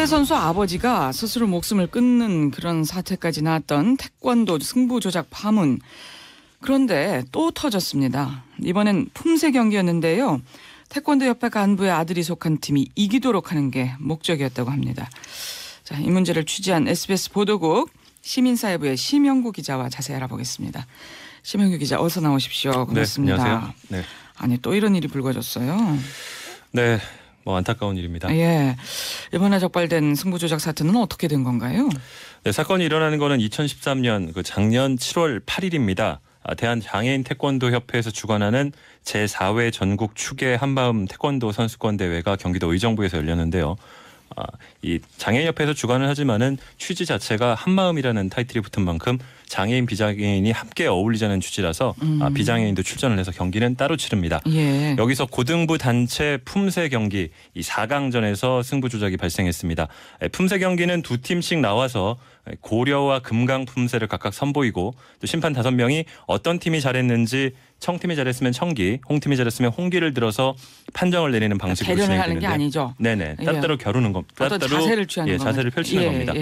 품새 선수 아버지가 스스로 목숨을 끊는 그런 사태까지 나왔던 태권도 승부 조작 파문. 그런데 또 터졌습니다. 이번엔 품새 경기였는데요. 태권도 협회 간부의 아들이 속한 팀이 이기도록 하는 게 목적이었다고 합니다. 자, 이 문제를 취재한 SBS 보도국 시민사회부의 심영구 기자와 자세히 알아보겠습니다. 심영구 기자 어서 나오십시오. 고맙습니다. 네, 안녕하세요. 네. 아니 또 이런 일이 불거졌어요. 네, 뭐 안타까운 일입니다. 예, 이번에 적발된 승부 조작 사태는 어떻게 된 건가요? 네, 사건이 일어나는 거는 2013년 작년 7월 8일입니다. 대한장애인 태권도 협회에서 주관하는 제4회 전국 추계 한마음 태권도 선수권 대회가 경기도 의정부에서 열렸는데요. 이 장애인협회에서 주관을 하지만은 취지 자체가 한마음이라는 타이틀이 붙은 만큼 장애인 비장애인이 함께 어울리자는 취지라서 비장애인도 출전을 해서 경기는 따로 치릅니다. 예. 여기서 고등부 단체 품새 경기 이 4강전에서 승부 조작이 발생했습니다. 품새 경기는 두 팀씩 나와서 고려와 금강 품새를 각각 선보이고 또 심판 5명이 어떤 팀이 잘했는지 청팀이 잘했으면 청기, 홍팀이 잘했으면 홍기를 들어서 판정을 내리는 방식으로 대련을 진행되는데 하는 게 아니죠. 네네. 예. 따로따로 겨루는 것, 어떤 자세를 취하는 자세를 펼치는 겁니다.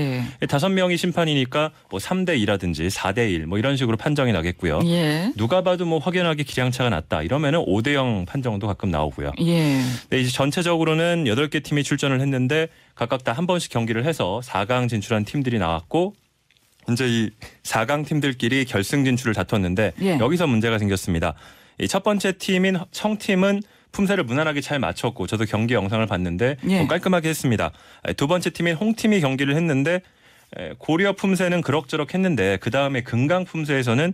5명이 심판이니까 뭐 3대2라든지 4대1 뭐 이런 식으로 판정이 나겠고요. 예. 누가 봐도 뭐 확연하게 기량차가 낮다 이러면은 5대0 판정도 가끔 나오고요. 예. 네, 이제 전체적으로는 8개 팀이 출전을 했는데 각각 다 한 번씩 경기를 해서 4강 진출한 팀들이 나왔고 이제 이 4강 팀들끼리 결승 진출을 다퉜는데 예. 여기서 문제가 생겼습니다. 이 첫 번째 팀인 청팀은 품새를 무난하게 잘 맞췄고 저도 경기 영상을 봤는데 예. 깔끔하게 했습니다. 두 번째 팀인 홍팀이 경기를 했는데 고려 품새는 그럭저럭 했는데 그다음에 금강 품새에서는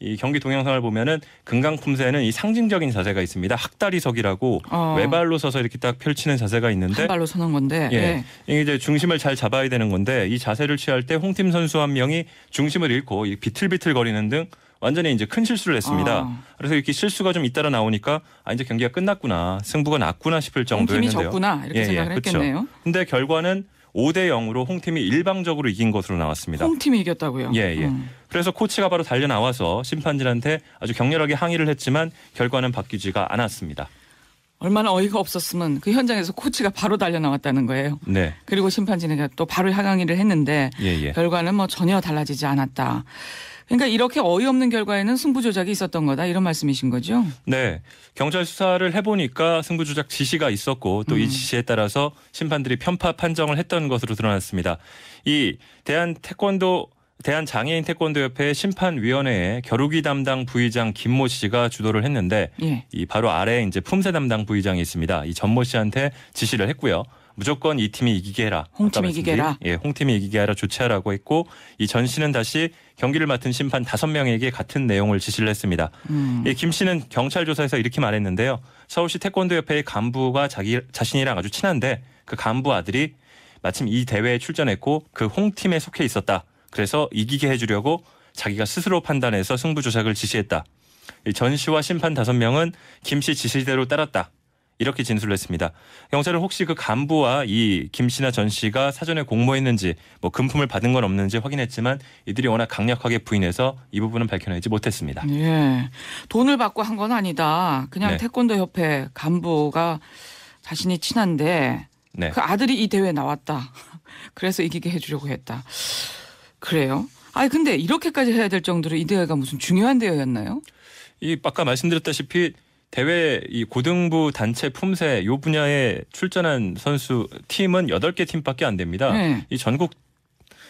이 경기 동영상을 보면은 금강 품새는 이 상징적인 자세가 있습니다. 학다리석이라고 외발로 서서 이렇게 딱 펼치는 자세가 있는데 한 발로 서는 건데. 예. 이게 이제 중심을 잘 잡아야 되는 건데 이 자세를 취할 때 홍팀 선수 한 명이 중심을 잃고 비틀비틀 거리는 등 완전히 이제 큰 실수를 했습니다. 그래서 이렇게 실수가 좀 잇따라 나오니까 이제 경기가 끝났구나, 승부가 났구나 싶을 정도였는데요. 홍팀이 졌구나 이렇게 생각을 했겠네요. 근데 결과는 5대0으로 홍팀이 일방적으로 이긴 것으로 나왔습니다. 홍팀이 이겼다고요? 예. 그래서 코치가 바로 달려 나와서 심판진한테 아주 격렬하게 항의를 했지만 결과는 바뀌지가 않았습니다. 얼마나 어이가 없었으면 그 현장에서 코치가 바로 달려 나왔다는 거예요. 네. 그리고 심판진에게 또 바로 항의를 했는데 결과는 뭐 전혀 달라지지 않았다. 그러니까 이렇게 어이없는 결과에는 승부 조작이 있었던 거다 이런 말씀이신 거죠? 네. 경찰 수사를 해보니까 승부 조작 지시가 있었고 또 이 지시에 따라서 심판들이 편파 판정을 했던 것으로 드러났습니다. 이 대한장애인 태권도협회 심판위원회에 겨루기 담당 부의장 김모 씨가 주도를 했는데 이 바로 아래에 이제 품새 담당 부의장이 있습니다. 이 전모 씨한테 지시를 했고요. 무조건 이 팀이 이기게 해라. 홍팀이 이기게 해라. 예, 홍팀이 이기게 하라 조치하라고 했고 이 전 씨는 다시 경기를 맡은 심판 5명에게 같은 내용을 지시를 했습니다. 김 씨는 경찰 조사에서 이렇게 말했는데요. 서울시 태권도협회의 간부가 자신이랑 아주 친한데 그 간부 아들이 마침 이 대회에 출전했고 그 홍팀에 속해 있었다. 그래서 이기게 해주려고 자기가 스스로 판단해서 승부 조작을 지시했다. 전 씨와 심판 5명은 김 씨 지시대로 따랐다. 이렇게 진술을 했습니다. 경찰은 혹시 그 간부와 이 김 씨나 전 씨가 사전에 공모했는지 뭐 금품을 받은 건 없는지 확인했지만 이들이 워낙 강력하게 부인해서 이 부분은 밝혀내지 못했습니다. 예, 돈을 받고 한 건 아니다. 그냥 태권도 협회 간부가 자신이 친한데 그 아들이 이 대회에 나왔다. 그래서 이기게 해주려고 했다. 그래요? 근데 이렇게까지 해야 될 정도로 이 대회가 무슨 중요한 대회였나요? 이 아까 말씀드렸다시피 대회 이 고등부 단체 품새 요 분야에 출전한 선수 팀은 8개 팀밖에 안 됩니다. 이 전국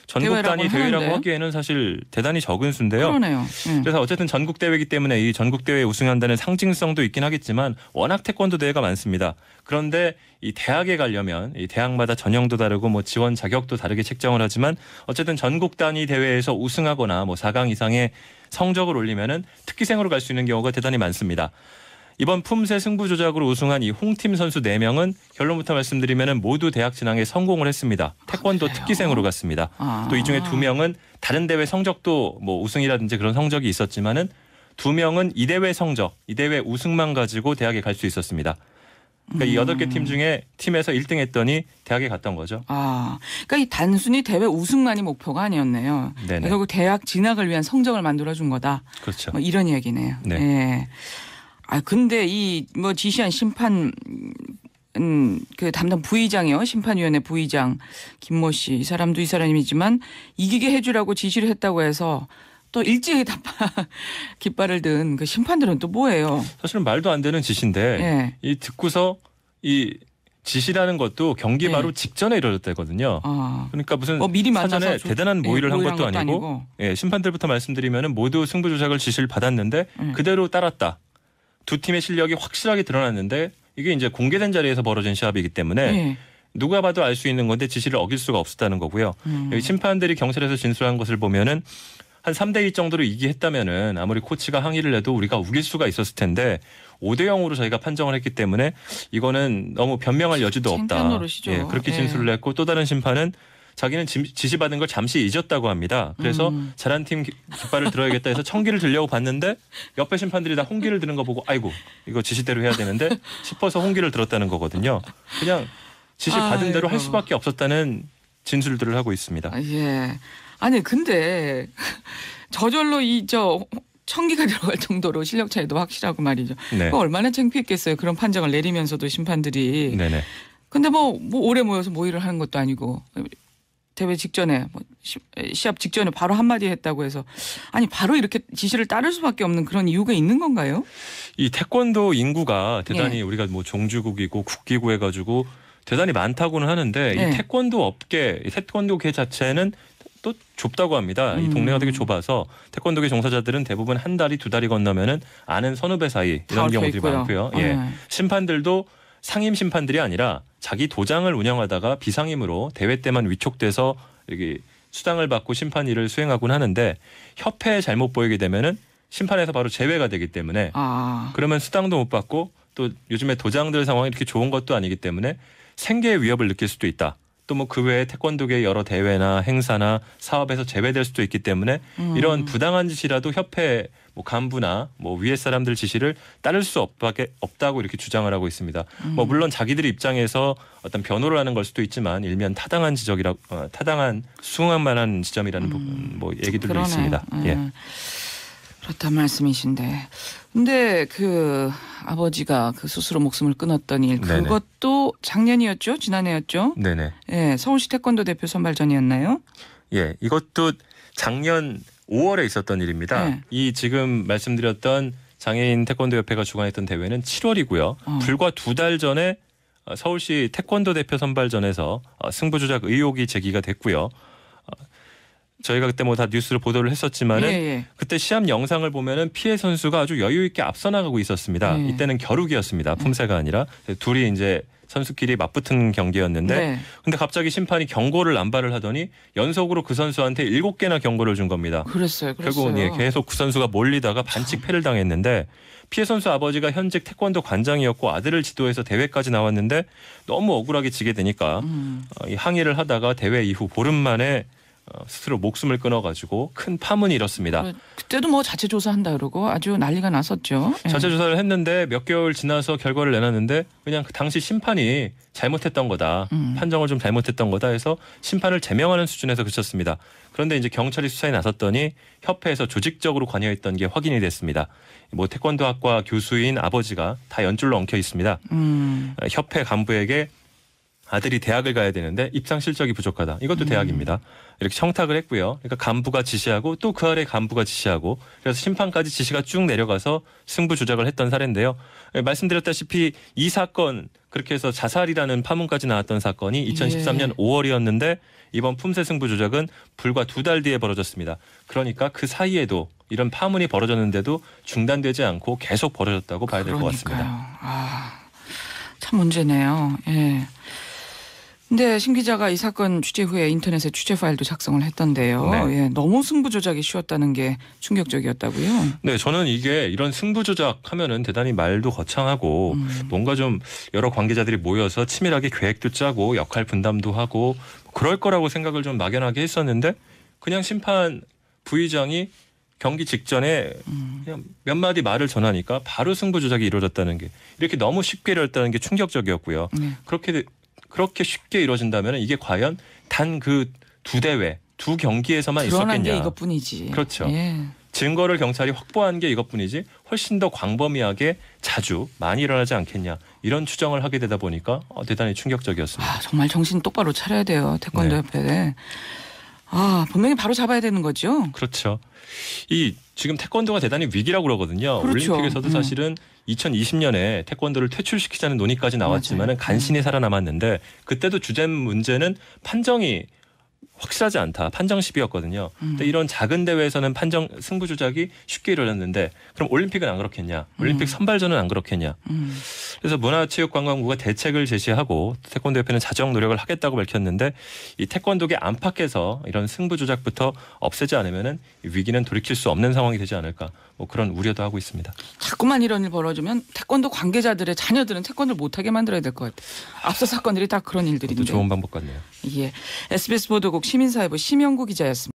단위 대회라고 하기에는 사실 대단히 적은 수인데요. 그러네요. 그래서 어쨌든 전국 대회이기 때문에 이 전국 대회에 우승한다는 상징성도 있긴 하겠지만 워낙 태권도 대회가 많습니다. 그런데 이 대학에 가려면 이 대학마다 전형도 다르고 뭐 지원 자격도 다르게 책정을 하지만 어쨌든 전국 단위 대회에서 우승하거나 뭐 4강 이상의 성적을 올리면은 특기생으로 갈 수 있는 경우가 대단히 많습니다. 이번 품새 승부 조작으로 우승한 이 홍팀 선수 4명은 결론부터 말씀드리면 모두 대학 진학에 성공을 했습니다. 태권도 특기생으로 갔습니다. 또 이 중에 2명은 다른 대회 성적도 뭐 우승이라든지 그런 성적이 있었지만은 2명은 이 대회 성적, 이 대회 우승만 가지고 대학에 갈 수 있었습니다. 그러니까 이 8개 팀 중에 팀에서 1등 했더니 대학에 갔던 거죠. 그러니까 이 단순히 대회 우승만이 목표가 아니었네요. 결국 대학 진학을 위한 성적을 만들어준 거다. 그렇죠. 뭐 이런 이야기네요. 근데 이 뭐 지시한 심판 그 담당 부의장이요. 심판위원회 부의장 김모 씨. 이 사람도 이 사람이지만 이기게 해주라고 지시를 했다고 해서 또 일제히 깃발을 든 그 심판들은 또 뭐예요? 사실은 말도 안 되는 짓인데 예. 이 듣고서 이 지시라는 것도 경기 바로 직전에 이루어졌다거든요. 그러니까 무슨 미리 사전에 대단한 모의를 한 것도 아니고 예, 심판들부터 말씀드리면 모두 승부 조작을 지시를 받았는데 그대로 따랐다. 두 팀의 실력이 확실하게 드러났는데 이게 이제 공개된 자리에서 벌어진 시합이기 때문에 누가 봐도 알 수 있는 건데 지시를 어길 수가 없었다는 거고요. 여기 심판들이 경찰에서 진술한 것을 보면은 한 3대2 정도로 이기했다면은 아무리 코치가 항의를 해도 우리가 우길 수가 있었을 텐데 5대0으로 저희가 판정을 했기 때문에 이거는 너무 변명할 여지도 없다. 예, 그렇게 진술을 했고 또 다른 심판은 자기는 지시받은 걸 잠시 잊었다고 합니다. 그래서 잘한 팀 깃발을 들어야겠다 해서 청기를 들려고 봤는데 옆에 심판들이 다 홍기를 드는 거 보고 아이고 이거 지시대로 해야 되는데 싶어서 홍기를 들었다는 거거든요. 그냥 지시 받은 대로 할 수밖에 없었다는 진술들을 하고 있습니다. 예. 아니 근데 저절로 청기가 들어갈 정도로 실력 차이도 확실하고 말이죠. 네. 얼마나 창피했겠어요. 그런 판정을 내리면서도 심판들이. 네네. 근데 뭐 오래 모여서 모의를 하는 것도 아니고 대회 직전에 시합 직전에 바로 한마디 했다고 해서 아니 바로 이렇게 지시를 따를 수밖에 없는 그런 이유가 있는 건가요? 이 태권도 인구가 대단히 우리가 뭐 종주국이고 국기고 해가지고 대단히 많다고는 하는데 이 태권도 업계, 태권도계 자체는 또 좁다고 합니다. 이 동네가 되게 좁아서 태권도계 종사자들은 대부분 한 다리 두 다리 건너면은 아는 선후배 사이 이런 경우들이 많고요. 예. 심판들도 상임 심판들이 아니라 자기 도장을 운영하다가 비상임으로 대회 때만 위촉돼서 이렇게 수당을 받고 심판 일을 수행하곤 하는데 협회에 잘못 보이게 되면은 심판에서 바로 제외가 되기 때문에 그러면 수당도 못 받고 또 요즘에 도장들 상황이 이렇게 좋은 것도 아니기 때문에 생계의 위협을 느낄 수도 있다. 또 뭐 그 외에 태권도계 여러 대회나 행사나 사업에서 제외될 수도 있기 때문에 이런 부당한 지시라도 협회 뭐 간부나 뭐 위에 사람들 지시를 따를 수 없다고 이렇게 주장을 하고 있습니다. 뭐 물론 자기들의 입장에서 어떤 변호를 하는 걸 수도 있지만 일면 타당한 지적이라고 타당한 수긍할 만한 지점이라는 뭐 얘기들도 있습니다. 예. 그렇단 말씀이신데. 근데 그 아버지가 그 스스로 목숨을 끊었던 일 그것도 작년이었죠? 지난해였죠? 네네. 예, 서울시 태권도 대표 선발전이었나요? 예, 이것도 작년 5월에 있었던 일입니다. 네. 이 지금 말씀드렸던 장애인 태권도 협회가 주관했던 대회는 7월이고요. 불과 2달 전에 서울시 태권도 대표 선발전에서 승부 조작 의혹이 제기가 됐고요. 저희가 그때 뭐 다 뉴스로 보도를 했었지만은 그때 시합 영상을 보면은 피해 선수가 아주 여유 있게 앞서 나가고 있었습니다. 이때는 겨루기였습니다. 품새가 아니라 둘이 이제 선수끼리 맞붙은 경기였는데 근데 갑자기 심판이 경고를 남발을 하더니 연속으로 그 선수한테 7개나 경고를 준 겁니다. 그랬어요. 결국은 계속 그 선수가 몰리다가 반칙 패를 당했는데 피해 선수 아버지가 현직 태권도 관장이었고 아들을 지도해서 대회까지 나왔는데 너무 억울하게 지게 되니까 이 항의를 하다가 대회 이후 보름 만에 스스로 목숨을 끊어가지고 큰 파문이 일었습니다. 그때도 뭐 자체 조사한다 그러고 아주 난리가 났었죠. 자체 조사를 했는데 몇 개월 지나서 결과를 내놨는데 그냥 그 당시 심판이 잘못했던 거다. 판정을 좀 잘못했던 거다 해서 심판을 제명하는 수준에서 그쳤습니다. 그런데 이제 경찰이 수사에 나섰더니 협회에서 조직적으로 관여했던 게 확인이 됐습니다. 뭐 태권도학과 교수인 아버지가 다 연줄로 엉켜 있습니다. 협회 간부에게 아들이 대학을 가야 되는데 입상 실적이 부족하다. 이것도 대학입니다. 이렇게 청탁을 했고요. 그러니까 간부가 지시하고 또 그 아래 간부가 지시하고 그래서 심판까지 지시가 쭉 내려가서 승부 조작을 했던 사례인데요. 말씀드렸다시피 이 사건 그렇게 해서 자살이라는 파문까지 나왔던 사건이 2013년 5월이었는데 이번 품새 승부 조작은 불과 2달 뒤에 벌어졌습니다. 그러니까 그 사이에도 이런 파문이 벌어졌는데도 중단되지 않고 계속 벌어졌다고 봐야 될 것 같습니다. 참 문제네요. 예. 근데 신 기자가 이 사건 취재 후에 인터넷에 취재 파일도 작성을 했던데요. 예, 너무 승부 조작이 쉬웠다는 게 충격적이었다고요? 네, 저는 이게 이런 승부 조작하면은 대단히 말도 거창하고 뭔가 좀 여러 관계자들이 모여서 치밀하게 계획도 짜고 역할 분담도 하고 그럴 거라고 생각을 좀 막연하게 했었는데 그냥 심판 부의장이 경기 직전에 그냥 몇 마디 말을 전하니까 바로 승부 조작이 이루어졌다는 게 이렇게 너무 쉽게 이루어졌다는 게 충격적이었고요. 그렇게 쉽게 이루어진다면 이게 과연 단 그 두 대회, 두 경기에서만 드러난 있었겠냐. 게 이것뿐이지. 그렇죠. 증거를 경찰이 확보한 게 이것뿐이지 훨씬 더 광범위하게 자주 많이 일어나지 않겠냐 이런 추정을 하게 되다 보니까 대단히 충격적이었습니다. 아, 정말 정신 똑바로 차려야 돼요. 태권도 협회. 분명히 바로 잡아야 되는 거죠. 그렇죠. 이 지금 태권도가 대단히 위기라고 그러거든요. 그렇죠. 올림픽에서도 사실은 2020년에 태권도를 퇴출시키자는 논의까지 나왔지만 간신히 살아남았는데 그때도 주된 문제는 판정이 확실하지 않다. 판정 시비였거든요. 근데 이런 작은 대회에서는 판정 승부 조작이 쉽게 일어났는데 그럼 올림픽은 안 그렇겠냐? 올림픽 선발전은 안 그렇겠냐? 그래서 문화체육관광부가 대책을 제시하고 태권도협회는 자정 노력을 하겠다고 밝혔는데 이 태권도계 안팎에서 이런 승부 조작부터 없애지 않으면은 위기는 돌이킬 수 없는 상황이 되지 않을까? 뭐 그런 우려도 하고 있습니다. 자꾸만 이런 일 벌어지면 태권도 관계자들의 자녀들은 태권도를 못하게 만들어야 될 것 같아요. 앞서 사건들이 다 그런 일들인데. 좋은 방법 같네요. 예, SBS 보도국 시민사회부 심영구 기자였습니다.